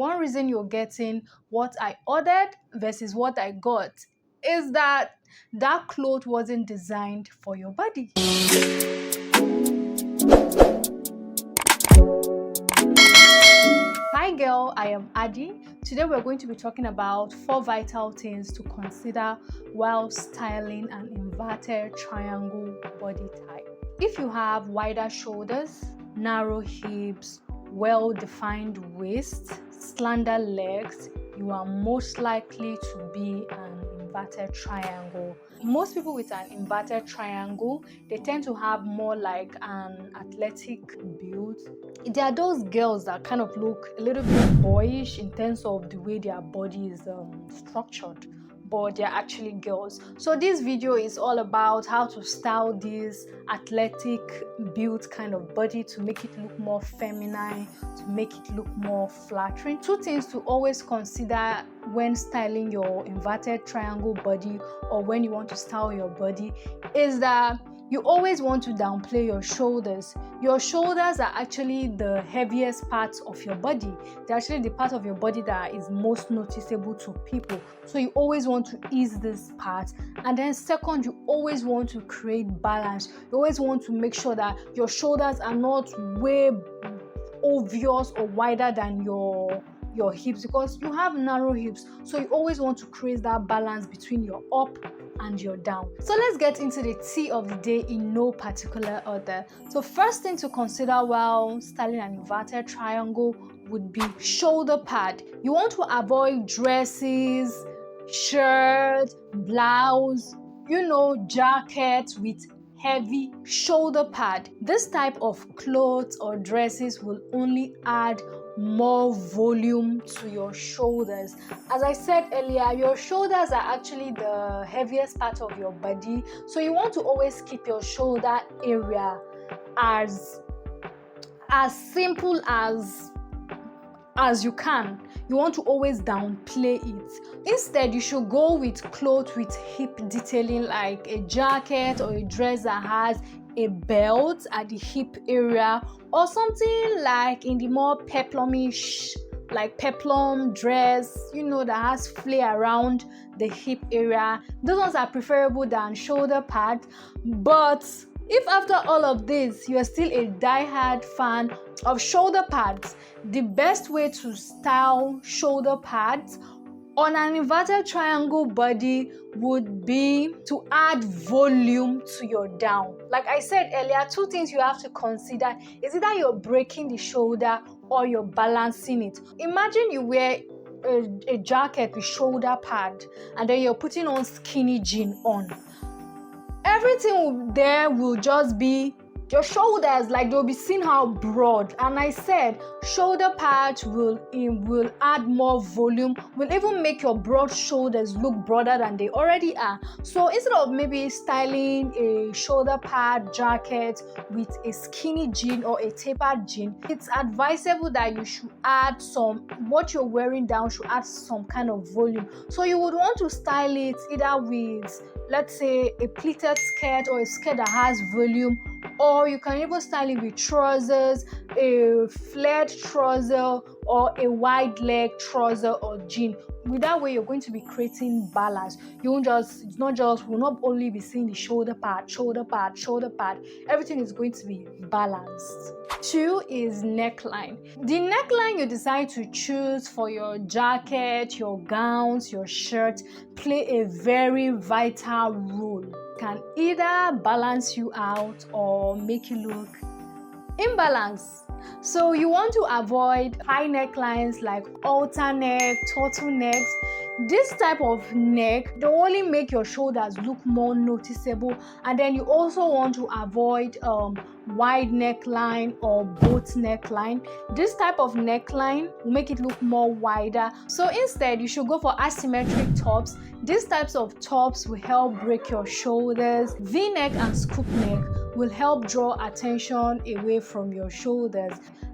One reason you're getting what I ordered versus what I got is that that cloth wasn't designed for your body. Hi girl, I am Adi. Today we're going to be talking about 4 vital things to consider while styling an inverted triangle body type. If you have wider shoulders, narrow hips, well-defined waist, slender legs, you are most likely to be an inverted triangle. Most people with an inverted triangle, they tend to have more like an athletic build. There are those girls that kind of look a little bit boyish in terms of the way their body is structured, but they're actually girls. So this video is all about how to style this athletic build kind of body to make it look more feminine, to make it look more flattering. 2 things to always consider when styling your inverted triangle body or when you want to style your body is that you always want to downplay your shoulders. Your shoulders are actually the heaviest part of your body. They're actually the part of your body that is most noticeable to people. So you always want to ease this part. And then second, you always want to create balance. You always want to make sure that your shoulders are not way obvious or wider than your hips, because you have narrow hips. So you always want to create that balance between your up and your down. So let's get into the tea of the day in no particular order. So first thing to consider while styling an inverted triangle would be shoulder pad. You want to avoid dresses, shirt, blouse, jacket with heavy shoulder pad. This type of clothes or dresses will only add more volume to your shoulders. As I said earlier, your shoulders are actually the heaviest part of your body, so you want to always keep your shoulder area as simple as you can. You want to always downplay it. Instead, you should go with clothes with hip detailing, like a jacket or a dress that has a belt at the hip area, or something like in the more peplumish, like peplum dress, that has flare around the hip area. Those ones are preferable than shoulder pads. But if after all of this you are still a die-hard fan of shoulder pads, the best way to style shoulder pads on an inverted triangle body would be to add volume to your down. Like I said earlier, 2 things you have to consider is either you're breaking the shoulder or you're balancing it. Imagine you wear a jacket with shoulder pad and then you're putting on skinny jean on. Everything there will just be your shoulders, like they'll be seen how broad. And I said shoulder pads will add more volume, will even make your broad shoulders look broader than they already are. So instead of maybe styling a shoulder pad jacket with a skinny jean or a tapered jean, it's advisable that you should add what you're wearing down should add some kind of volume. So you would want to style it either with, let's say, a pleated skirt or a skirt that has volume, or you can even style it with trousers, a flared trouser or a wide leg trouser or jean. With that way, you're going to be creating balance. Will not only be seeing the shoulder pad. Everything is going to be balanced. 2 is neckline. The neckline you decide to choose for your jacket, your gowns, your shirt play a very vital role. Can either balance you out or make you look imbalanced. So you want to avoid high necklines like halter neck, turtlenecks. This type of neck, they only make your shoulders look more noticeable. And then you also want to avoid wide neckline or boat neckline. This type of neckline will make it look more wider. So instead, you should go for asymmetric tops. These types of tops will help break your shoulders. V-neck and scoop neck will help draw attention away from your shoulders.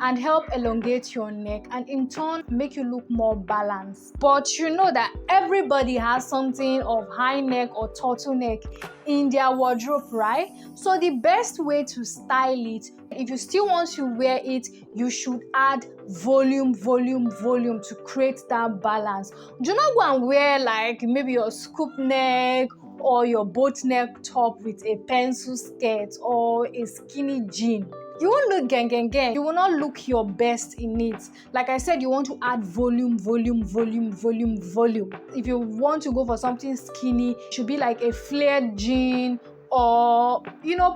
and help elongate your neck, and in turn make you look more balanced. But you know that everybody has something of high neck or turtleneck in their wardrobe, right? So the best way to style it, if you still want to wear it, you should add volume to create that balance. Do not go and wear like maybe your scoop neck or your boat neck top with a pencil skirt or a skinny jean. You won't look gang. You will not look your best in it. Like I said, you want to add volume. If you want to go for something skinny, it should be like a flared jean or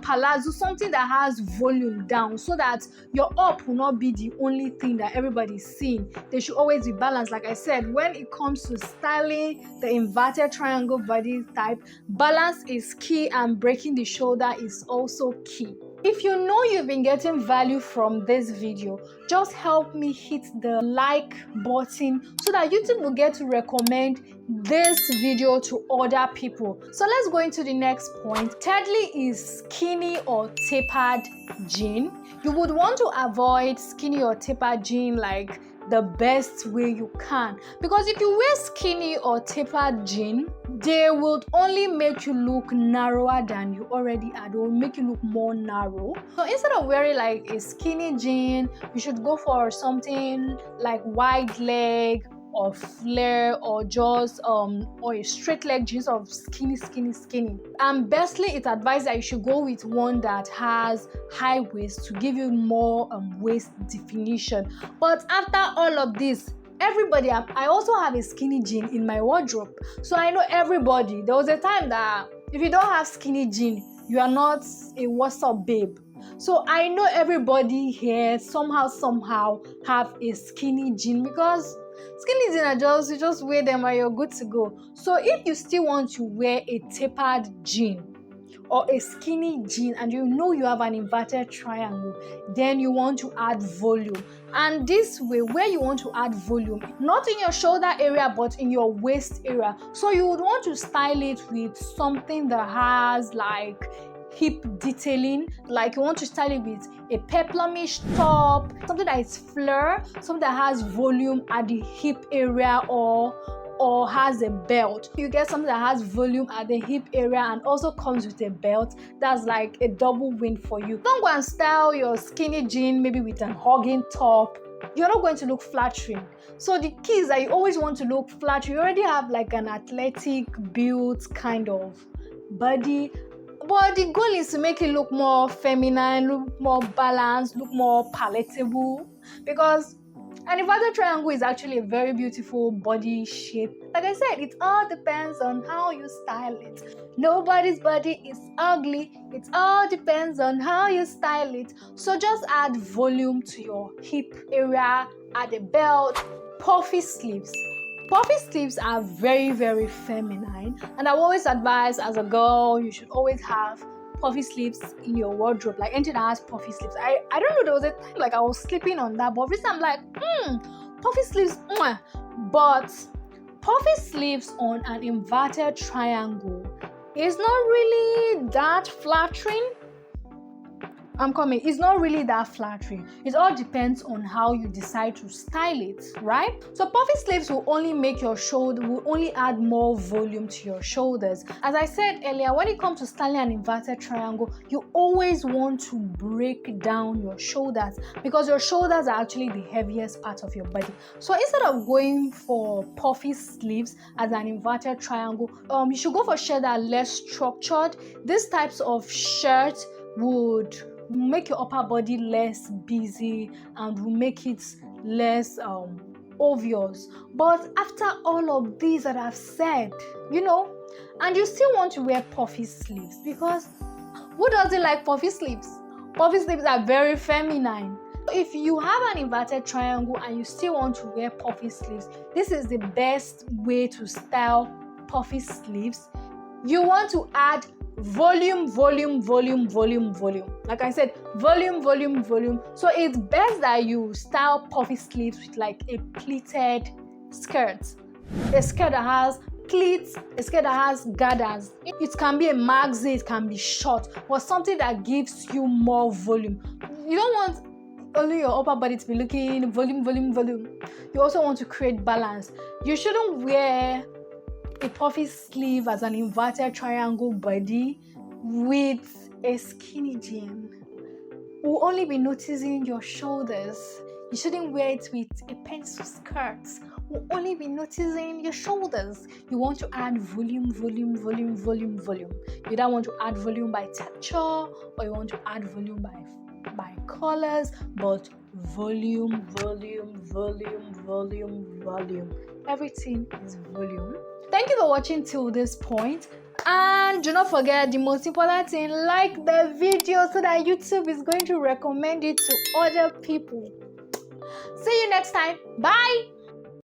palazzo, something that has volume down, so that your up will not be the only thing that everybody's seeing. They should always be balanced. Like I said, when it comes to styling the inverted triangle body type, balance is key, and breaking the shoulder is also key. If you know you've been getting value from this video, just help me hit the like button so that YouTube will get to recommend this video to other people. So let's go into the next point. Thirdly is skinny or tapered jean. You would want to avoid skinny or tapered jean like the best way you can, because if you wear skinny or tapered jean, they will only make you look narrower than you already are. They will make you look more narrow. So instead of wearing like a skinny jean, you should go for something like wide leg or flare, or just or a straight leg jeans of skinny. And bestly, it's advised that you should go with one that has high waist to give you more waist definition. But after all of this, everybody, I also have a skinny jean in my wardrobe, so I know everybody. There was a time that if you don't have skinny jean, you are not a what's up babe. So I know everybody here somehow have a skinny jean, because skinny jeans are you just wear them and you're good to go. So if you still want to wear a tapered jean or a skinny jean and you know you have an inverted triangle, then you want to add volume. And this way, where you want to add volume, not in your shoulder area but in your waist area. So you would want to style it with something that has like hip detailing, like you want to style it with a peplumish top, something that is flare, something that has volume at the hip area, or has a belt. You get something that has volume at the hip area and also comes with a belt. That's like a double win for you. Don't go and style your skinny jean maybe with an hugging top. You're not going to look flattering. So the key is that you always want to look flattering. You already have like an athletic built kind of body, but the goal is to make it look more feminine, look more balanced, look more palatable, because an inverted triangle is actually a very beautiful body shape. Like I said, it all depends on how you style it. Nobody's body is ugly. It all depends on how you style it. So just add volume to your hip area, add a belt, puffy sleeves. Puffy sleeves are very feminine, and I always advise as a girl, you should always have puffy sleeves in your wardrobe, like anything that has puffy sleeves. I don't know, there was a time like I was sleeping on that, but recently I'm like, puffy sleeves, but puffy sleeves on an inverted triangle is not really that flattering. It's not really that flattering. It all depends on how you decide to style it, right? So puffy sleeves will only make your shoulder, will only add more volume to your shoulders. As I said earlier, when it comes to styling an inverted triangle, you always want to break down your shoulders, because your shoulders are actually the heaviest part of your body. So instead of going for puffy sleeves as an inverted triangle, you should go for shirts that are less structured. These types of shirts would make your upper body less busy and will make it less obvious. But after all of these that I've said, and you still want to wear puffy sleeves, because who doesn't like puffy sleeves? Puffy sleeves are very feminine. If you have an inverted triangle and you still want to wear puffy sleeves, this is the best way to style puffy sleeves. You want to add volume. Like I said, volume. So it's best that you style puffy sleeves with like a pleated skirt. A skirt that has pleats, a skirt that has gathers. It can be a maxi, it can be short, or something that gives you more volume. You don't want only your upper body to be looking volume, volume, volume. You also want to create balance. You shouldn't wear a puffy sleeve as an inverted triangle body with a skinny jean. We'll only be noticing your shoulders. You shouldn't wear it with a pencil skirt. We'll only be noticing your shoulders. You want to add volume, volume, volume, volume, volume. You don't want to add volume by texture, or you want to add volume by colors, but volume, volume, volume, volume, volume. Everything is volume. Thank you for watching till this point. And do not forget the most important thing, like the video so that YouTube is going to recommend it to other people. See you next time. Bye.